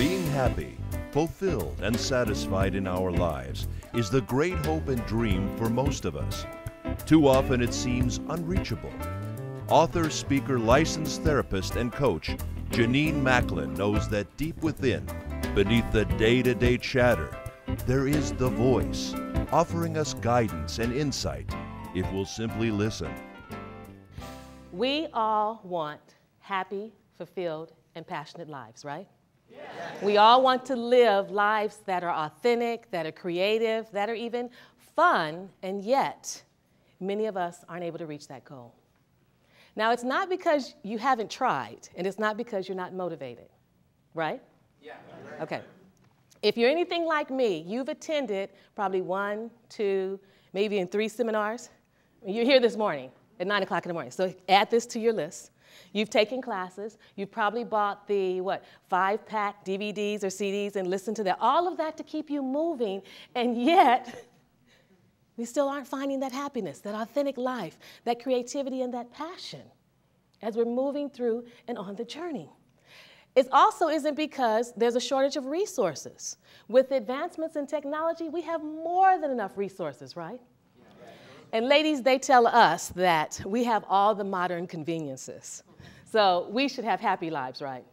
Being happy, fulfilled, and satisfied in our lives is the great hope and dream for most of us. Too often it seems unreachable. Author, speaker, licensed therapist, and coach Jennene Macklin knows that deep within, beneath the day-to-day chatter, there is the voice, offering us guidance and insight if we'll simply listen. We all want happy, fulfilled, and passionate lives, right? Yes. We all want to live lives that are authentic, that are creative, that are even fun, and yet many of us aren't able to reach that goal. Now, it's not because you haven't tried, and it's not because you're not motivated, right? Yeah. Okay. If you're anything like me, you've attended probably 1, 2, maybe in 3 seminars. You're here this morning at 9 o'clock in the morning, so add this to your list. You've taken classes. You've probably bought the, 5-pack DVDs or CDs and listened to that. All of that to keep you moving, and yet we still aren't finding that happiness, that authentic life, that creativity, and that passion as we're moving through and on the journey. It also isn't because there's a shortage of resources. With advancements in technology, we have more than enough resources, right? And ladies, they tell us that we have all the modern conveniences. So we should have happy lives, right?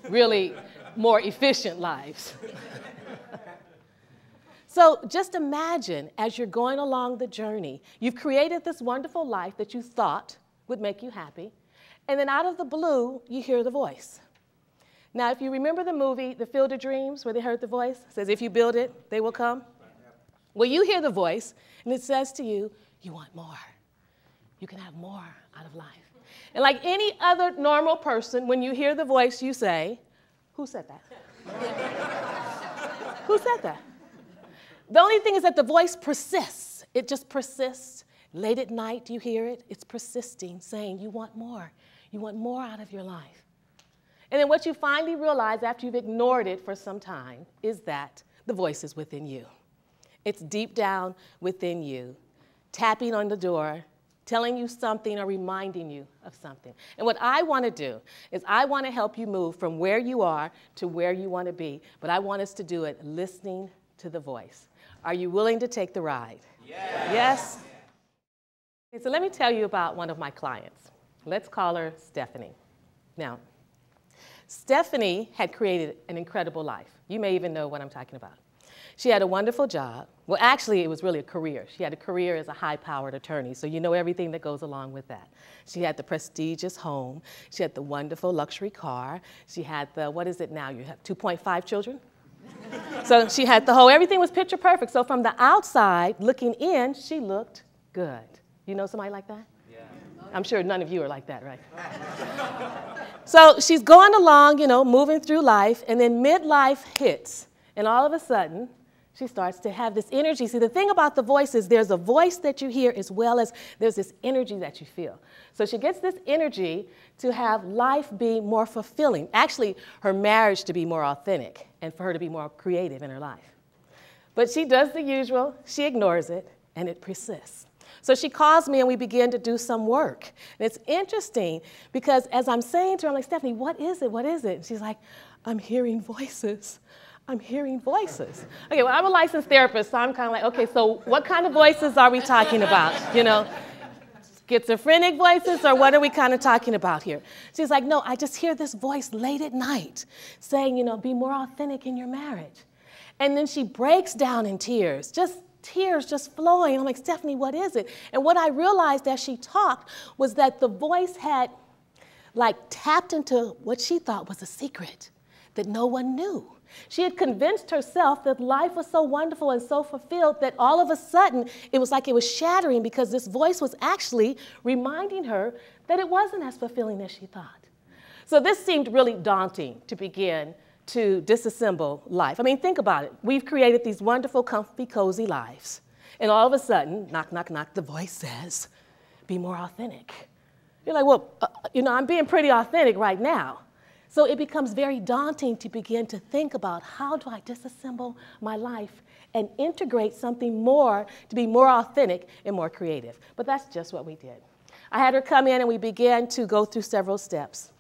Really more efficient lives. So just imagine as you're going along the journey, you've created this wonderful life that you thought would make you happy, and then out of the blue, you hear the voice. Now, if you remember the movie, The Field of Dreams, where they heard the voice, it says, if you build it, they will come. Well, you hear the voice, and it says to you, you want more. You can have more out of life. And like any other normal person, when you hear the voice, you say, who said that? Who said that? The only thing is that the voice persists. It just persists. Late at night, you hear it. It's persisting, saying, you want more. You want more out of your life. And then what you finally realize after you've ignored it for some time is that the voice is within you. It's deep down within you, tapping on the door, telling you something or reminding you of something. And what I want to do is I want to help you move from where you are to where you want to be, but I want us to do it listening to the voice. Are you willing to take the ride? Yes? Yes? Okay, so let me tell you about one of my clients. Let's call her Stephanie. Now, Stephanie had created an incredible life. You may even know what I'm talking about. She had a wonderful job. Well, actually, it was really a career. She had a career as a high-powered attorney, so you know everything that goes along with that. She had the prestigious home. She had the wonderful luxury car. She had the, what is it now? You have 2.5 children? So she had the whole, everything was picture perfect. So from the outside, looking in, she looked good. You know somebody like that? Yeah. I'm sure none of you are like that, right? So she's going along, moving through life, and then midlife hits. And all of a sudden, she starts to have this energy. See, the thing about the voice is there's a voice that you hear as well as there's this energy that you feel. So she gets this energy to have life be more fulfilling. Actually, her marriage to be more authentic and for her to be more creative in her life. But she does the usual. She ignores it, and it persists. So she calls me, and we begin to do some work. And it's interesting because as I'm saying to her, I'm like, Stephanie, what is it? What is it? And she's like, I'm hearing voices. I'm hearing voices. Okay, well, I'm a licensed therapist, so I'm kind of like, okay, so what kind of voices are we talking about? Schizophrenic voices, or what are we kind of talking about here? She's like, no, I just hear this voice late at night saying, be more authentic in your marriage. And then she breaks down in tears, tears just flowing. And I'm like, Stephanie, what is it? And what I realized as she talked was that the voice had tapped into what she thought was a secret that no one knew. She had convinced herself that life was so wonderful and so fulfilled that all of a sudden it was like it was shattering because this voice was actually reminding her that it wasn't as fulfilling as she thought. So this seemed really daunting to begin to disassemble life. I mean, think about it. We've created these wonderful, comfy, cozy lives. And all of a sudden, knock, knock, knock, the voice says, be more authentic. You're like, well, I'm being pretty authentic right now. So it becomes very daunting to begin to think about how do I disassemble my life and integrate something more to be more authentic and more creative. But that's just what we did. I had her come in and we began to go through several steps.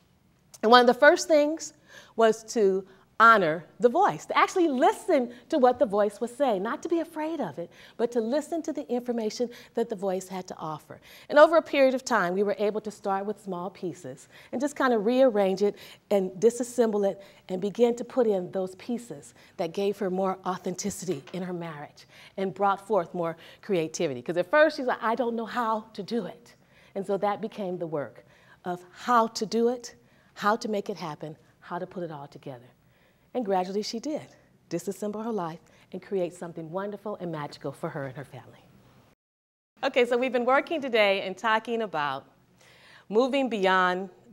And one of the first things was to honor the voice, to actually listen to what the voice was saying, not to be afraid of it, but to listen to the information that the voice had to offer. And over a period of time, we were able to start with small pieces and just kind of rearrange it and disassemble it and begin to put in those pieces that gave her more authenticity in her marriage and brought forth more creativity. Because at first she's like, I don't know how to do it. And so that became the work of how to do it, how to make it happen, how to put it all together. And gradually she did disassemble her life and create something wonderful and magical for her and her family. Okay, so we've been working today and talking about moving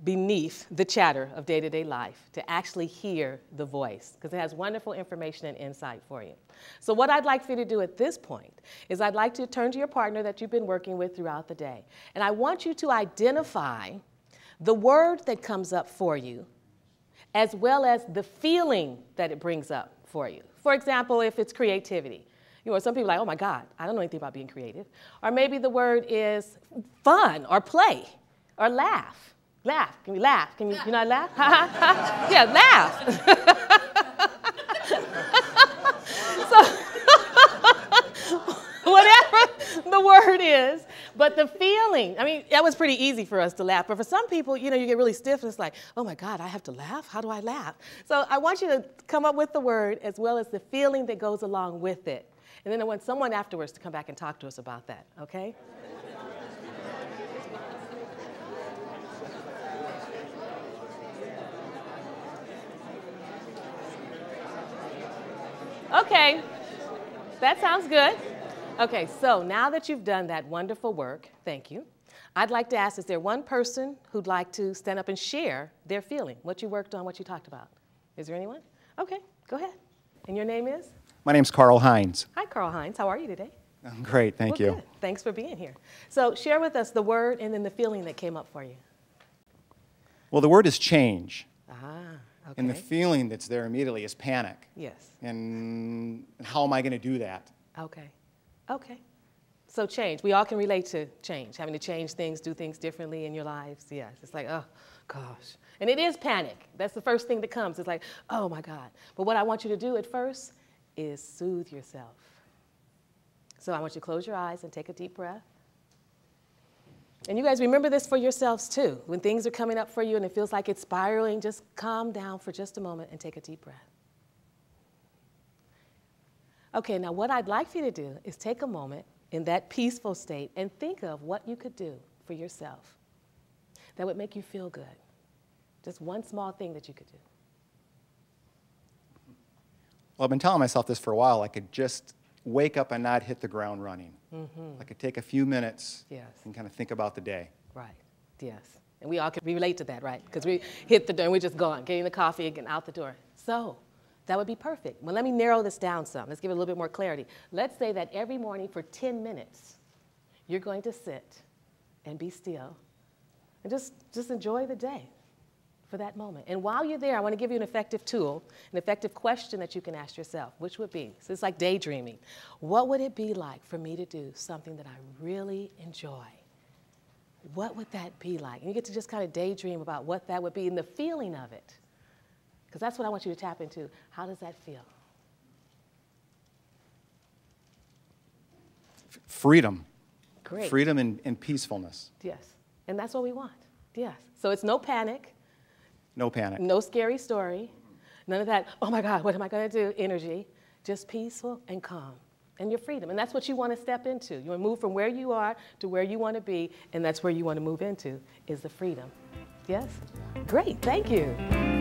beneath the chatter of day-to-day life to actually hear the voice, because it has wonderful information and insight for you. So what I'd like for you to do at this point is I'd like to turn to your partner that you've been working with throughout the day. And I want you to identify the word that comes up for you, as well as the feeling that it brings up for you. For example, if it's creativity. You know, some people are like, oh my God, I don't know anything about being creative. Or maybe the word is fun, or play, or laugh. Laugh, can we laugh? Can you not laugh? Yeah, laugh. Whatever the word is, but the feeling, I mean, that was pretty easy for us to laugh. But for some people, you know, you get really stiff and it's like, oh my God, I have to laugh? How do I laugh? So I want you to come up with the word as well as the feeling that goes along with it. And then I want someone afterwards to come back and talk to us about that, okay? Okay, that sounds good. Okay, so now that you've done that wonderful work, thank you, I'd like to ask, is there one person who'd like to stand up and share their feeling, what you worked on, what you talked about? Is there anyone? Okay, go ahead. And your name is? My name's Carl Hines. Hi, Carl Hines. How are you today? I'm great, thank you. Good. Thanks for being here. So share with us the word and then the feeling that came up for you. Well, the word is change. Okay. And the feeling that's there immediately is panic. Yes. And how am I going to do that? Okay. Okay. So change. We all can relate to change, having to change things, do things differently in your lives. Yes. It's like, oh, gosh. And it is panic. That's the first thing that comes. It's like, oh, my God. But what I want you to do at first is soothe yourself. So I want you to close your eyes and take a deep breath. And you guys remember this for yourselves too. When things are coming up for you and it feels like it's spiraling, just calm down for just a moment and take a deep breath. Okay, now what I'd like for you to do is take a moment in that peaceful state and think of what you could do for yourself that would make you feel good. Just one small thing that you could do. Well, I've been telling myself this for a while. I could just wake up and not hit the ground running. I could take a few minutes and kind of think about the day. Right, yes. And we all can relate to that, right? Because we hit the door and we're just gone, getting the coffee and getting out the door. So that would be perfect. Well, let me narrow this down some. Let's give it a little bit more clarity. Let's say that every morning for 10 minutes, you're going to sit and be still and just enjoy the day for that moment. And while you're there, I want to give you an effective tool, an effective question that you can ask yourself, which would be, so it's like daydreaming. What would it be like for me to do something that I really enjoy? What would that be like? And you get to just kind of daydream about what that would be and the feeling of it. Because that's what I want you to tap into. How does that feel? Freedom. Great. Freedom and peacefulness. Yes. And that's what we want. Yes. So it's no panic. No panic. No scary story. None of that, oh my God, what am I going to do? Energy. Just peaceful and calm. And your freedom. And that's what you want to step into. You want to move from where you are to where you want to be. And that's where you want to move into is the freedom. Yes? Great. Thank you.